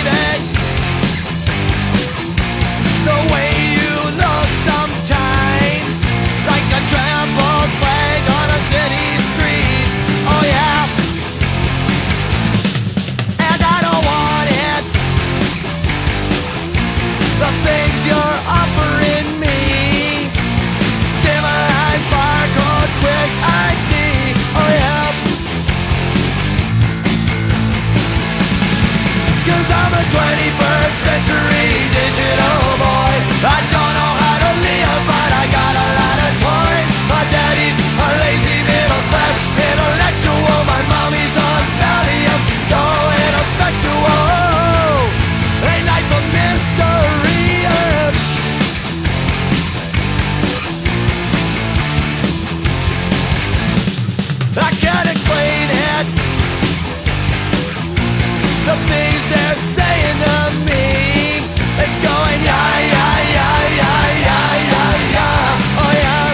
it. The way you look sometimes, like a trampled flag on a city street. Oh yeah. And I don't want it. The things you're offering me, civilized barcode, quick ID. Oh yeah. 'Cause I'm a 21st century digital boy. I don't know how to live, but I got a lot of toys. My daddy's a lazy middle class intellectual. My mommy's on Valium, so ineffectual. Ain't life a mystery? I can't explain it. The things they're saying to me, it's going yeah, yeah, yeah, yeah, yeah, yeah, yeah. Oh yeah.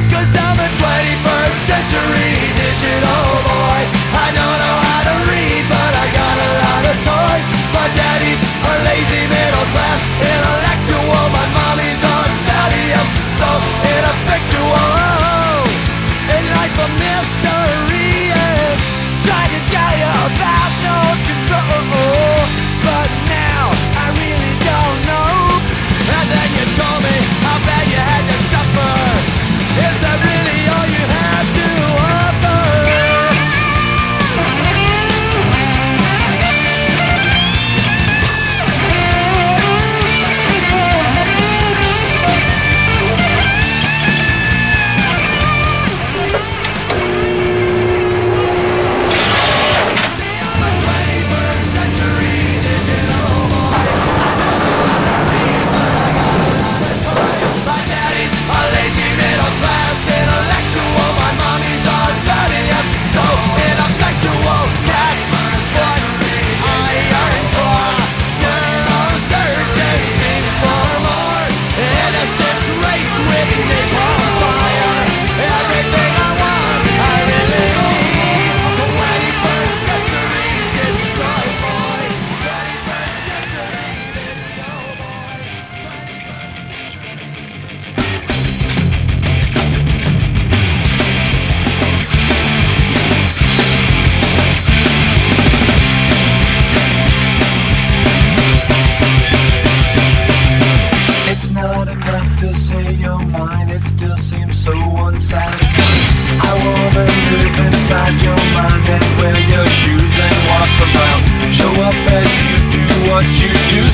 'Cause I'm a 21st century digital boy. I don't know how to read, but I got a lot of toys. My daddy's a lazy middle class intellectual. My mommy's on Valium, so ineffectual. Ain't life a mystery? Trying to tell you about no control, but now I really don't know. And then you told me how bad you had to suffer. Is that really all you have to offer?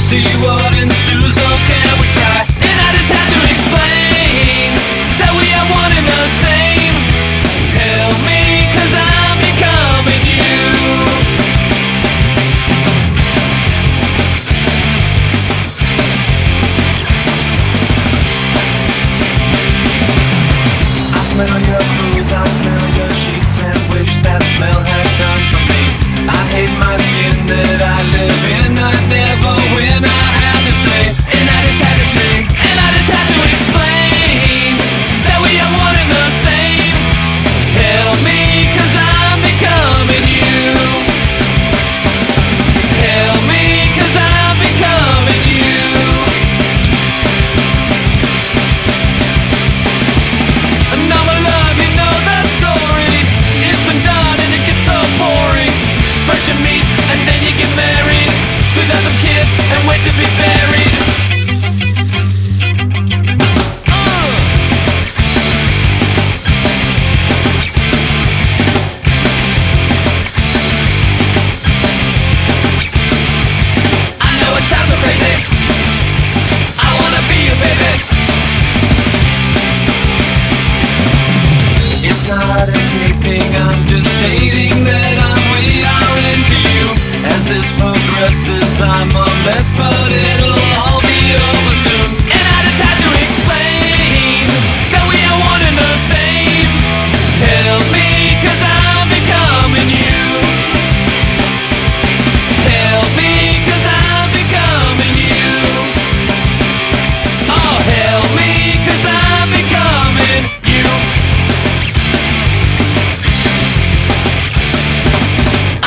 See what ensues, oh can we try? And I just have to explain that we are one and the same. Help me, 'cause I'm becoming you. I smell your clothes, I smell your sheets, and wish that smell had come from me. I hate my skin that I live in, I never win, I have to say, and I just had to say, and I just have to explain that we are one and the same. Help me, 'cause I'm becoming you. Help me, 'cause I'm becoming you. And all my love, you know that story. It's been done and it gets so boring. First you meet and then you get married, squeeze out some kids and wait to be buried. I know it sounds so crazy, I wanna be you, baby. It's not a big thing, I'm just stating that we are into you. As this progresses, I'm a mess, but it'll all be over soon. And I just have to explain that we are one and the same. Help me, 'cause I'm becoming you. Help me, 'cause I'm becoming you. Oh, help me, 'cause I'm becoming you.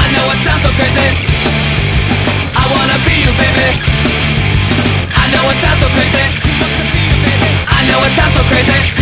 I know it sounds so crazy, they say